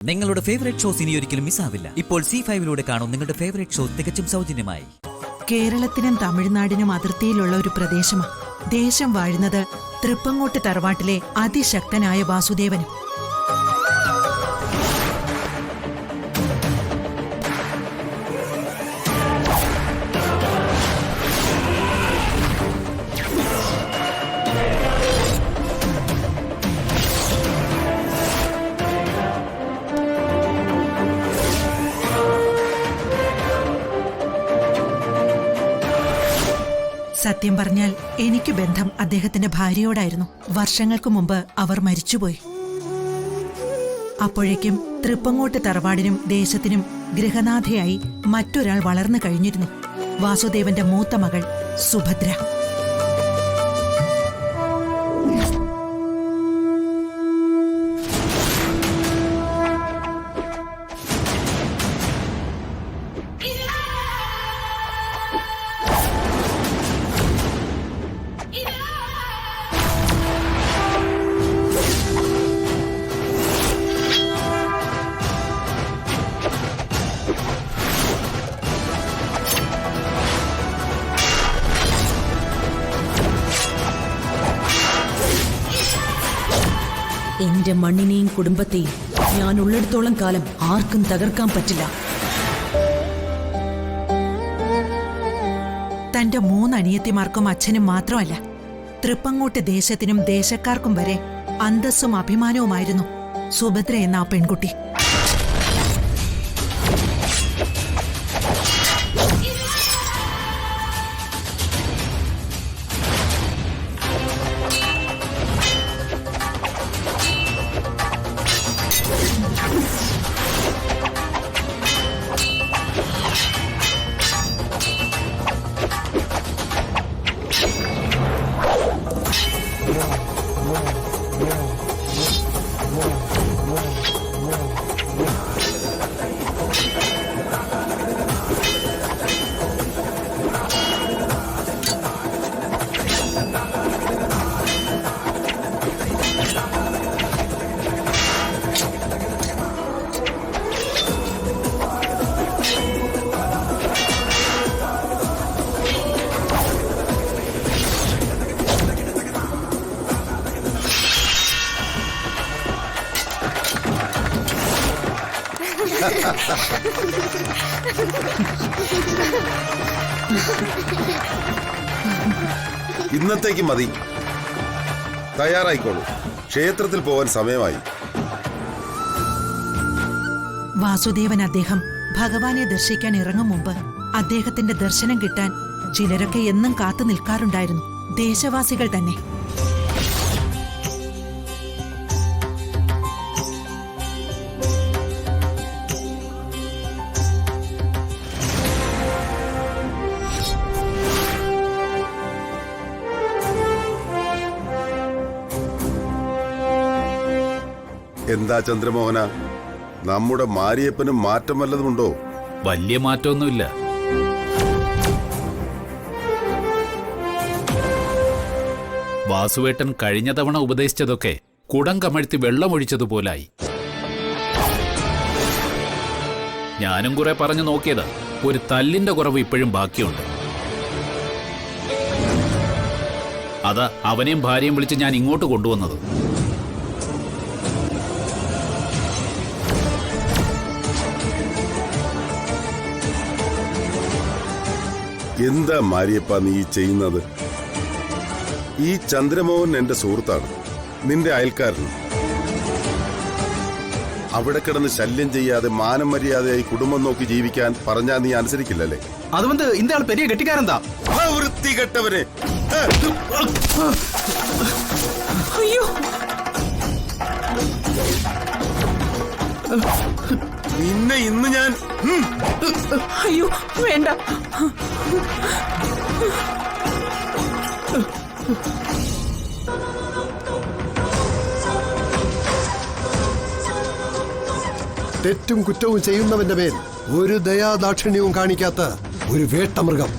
നിങ്ങളുടെ favourite shows ഇനി ഒരിക്കലും മിസ്സാവില്ല. ഇപ്പോൾ C5 കാണും നിങ്ങളുടെ ഫേവറേറ്റ് ഷോ തികച്ചും സൗജന്യമായി. കേരളത്തിനും തമിഴ്നാടിനും അതിർത്തിയിലുള്ള ഒരു പ്രദേശമാണ്. ദേശം വാഴുന്നത് തൃപ്പങ്ങോട്ട് തറവാട്ടിലെ അതിശക്തനായ വാസുദേവനും. സത്യം പറഞ്ഞാൽ എനിക്ക് ബന്ധം അദ്ദേഹത്തിന്റെ ഭാര്യയോടായിരുന്നു. വർഷങ്ങൾക്ക് മുമ്പ് അവർ മരിച്ചുപോയി. അപ്പോഴേക്കും തൃപ്പങ്ങോട്ട് തറവാടിനും ദേശത്തിനും ഗൃഹനാഥയായി മറ്റൊരാൾ വളർന്നു കഴിഞ്ഞിരുന്നു. വാസുദേവന്റെ മൂത്ത മകൾ സുഭദ്ര. എന്റെ മണ്ണിനെയും കുടുംബത്തെയും ഞാൻ ഉള്ളിടത്തോളം കാലം ആർക്കും തകർക്കാൻ പറ്റില്ല. തന്റെ 3 അനിയത്തിമാർക്കും അച്ഛനും മാത്രമല്ല, തൃപ്പങ്ങോട്ട് ദേശത്തിനും ദേശക്കാർക്കും വരെ അന്തസ്സും അഭിമാനവുമായിരുന്നു സുഭദ്ര എന്ന ആ പെൺകുട്ടി. ഇന്നത്തേക്ക് മതി. തയ്യാറായിക്കോളൂ, ക്ഷേത്രത്തിൽ പോവാൻ സമയമായി. വാസുദേവൻ അദ്ദേഹം ഭഗവാനെ ദർശിക്കാൻ ഇറങ്ങും മുമ്പ് അദ്ദേഹത്തിന്റെ ദർശനം കിട്ടാൻ ചിലരൊക്കെ എന്നും കാത്തു നിൽക്കാറുണ്ടായിരുന്നു. ദേശവാസികൾ തന്നെ. എന്താ ചന്ദ്രമോഹന, നമ്മുടെ മാരിയപ്പനും മാറ്റം വല്ലതുമുണ്ടോ? വലിയ മാറ്റമൊന്നുമില്ല. വാസുവേട്ടൻ കഴിഞ്ഞ തവണ ഉപദേശിച്ചതൊക്കെ കുടം കമഴ്ത്തി വെള്ളമൊഴിച്ചതുപോലായി. ഞാനും കുറെ പറഞ്ഞു നോക്കിയതാ. ഒരു തല്ലിന്റെ കുറവ് ഇപ്പോഴും ബാക്കിയുണ്ട്. അതാ അവനെയും ഭാര്യയും വിളിച്ച് ഞാൻ ഇങ്ങോട്ട് കൊണ്ടുവന്നത്. എന്താ മാരിയപ്പ നീ ചെയ്യുന്നത്? ഈ ചന്ദ്രമോഹൻ എന്റെ സുഹൃത്താണ്, നിന്റെ അയൽക്കാരൻ. അവിടെ കിടന്ന് ശല്യം ചെയ്യാതെ മാനം മര്യാദയായി കുടുംബം നോക്കി ജീവിക്കാൻ പറഞ്ഞാ നീ അനുസരിക്കില്ലല്ലേ? അതുകൊണ്ട് இந்த ആൾ പെരിയ കെട്ടിക്കാരെന്താ? വൃത്തികെട്ടവനെ! അയ്യോ, നിന്നെ ഇന്ന് ഞാൻ... അയ്യോ വേണ്ട. തെറ്റും കുറ്റവും ചെയ്യുന്നവന്റെ മേൽ ഒരു ദയാദാക്ഷിണ്യവും കാണിക്കാത്ത ഒരു വേട്ടമൃഗം.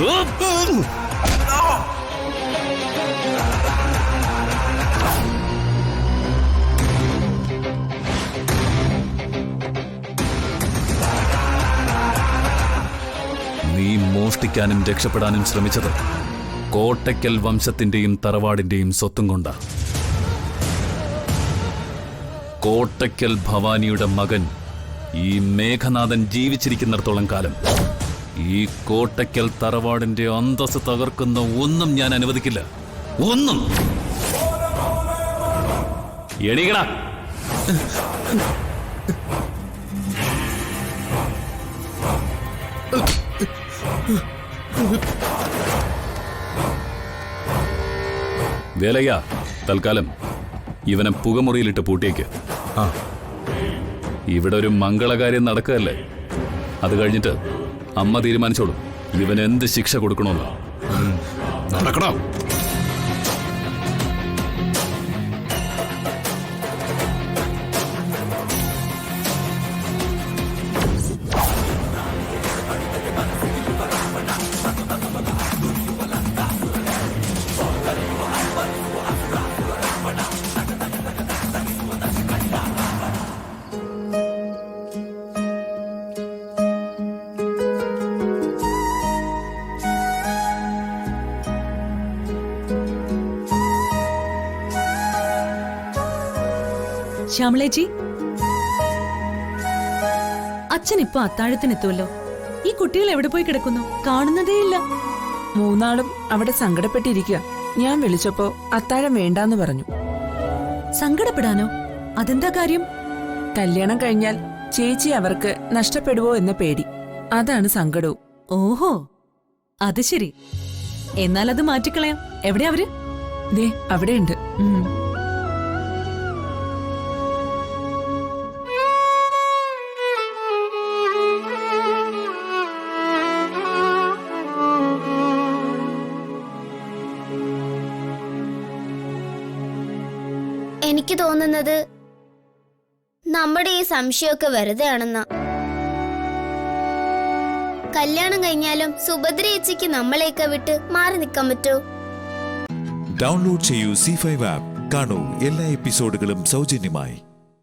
നീ മോഷ്ടിക്കാനും രക്ഷപ്പെടാനും ശ്രമിച്ചത് കോട്ടയ്ക്കൽ വംശത്തിന്റെയും തറവാടിന്റെയും സ്വത്തും കൊണ്ടാ. കോട്ടയ്ക്കൽ ഭവാനിയുടെ മകൻ ഈ മേഘനാഥൻ ജീവിച്ചിരിക്കുന്നിടത്തോളം കാലം ഈ കോട്ടയ്ക്കൽ തറവാടിന്റെ അന്തസ് തകർക്കുന്ന ഒന്നും ഞാൻ അനുവദിക്കില്ല. ഒന്നും. എണീക്കണ. വേലയ്യ, തൽക്കാലം ഇവനെ പുകമുറിയിലിട്ട് പൂട്ടിയേക്ക്. ഇവിടെ ഒരു മംഗളകാര്യം നടക്കുകയല്ലേ. അത് കഴിഞ്ഞിട്ട് അമ്മ തീരുമാനിച്ചോളൂ ഇവന് എന്ത് ശിക്ഷ കൊടുക്കണമെന്ന്. നടക്കണം. ശ്യാമളേച്ചി, അച്ഛൻ ഇപ്പൊ അത്താഴത്തിനെത്തുമല്ലോ. ഈ കുട്ടികൾ എവിടെ പോയി കിടക്കുന്നു? കാണുന്നതേയില്ല. മൂന്നാളും അവിടെ സങ്കടപ്പെട്ടിരിക്കുക. ഞാൻ വിളിച്ചപ്പോ അത്താഴം വേണ്ടാന്ന് പറഞ്ഞു. സങ്കടപ്പെടാനോ? അതെന്താ കാര്യം? കല്യാണം കഴിഞ്ഞാൽ ചേച്ചി അവർക്ക് നഷ്ടപ്പെടുവോ എന്ന പേടി. അതാണ് സങ്കടവും. ഓഹോ, അത് ശരി. എന്നാൽ അത് മാറ്റിക്കളയാം. എവിടെയാ അവര്? ദേ അവിടെയുണ്ട്. എനിക്ക് തോന്നുന്നത് നമ്മുടെ ഈ സംശയമൊക്കെ വെറുതെ ആണെന്നാ. കല്യാണം കഴിഞ്ഞാലും സുഭദ്ര ചേച്ചിക്ക് നമ്മളെയൊക്കെ വിട്ട് മാറി നിൽക്കാൻ പറ്റോ? ഡൗൺലോഡ് ചെയ്യൂ C5 ആപ്പ്. കാണൂ എല്ലാ എപ്പിസോഡുകളും സൗജന്യമായി.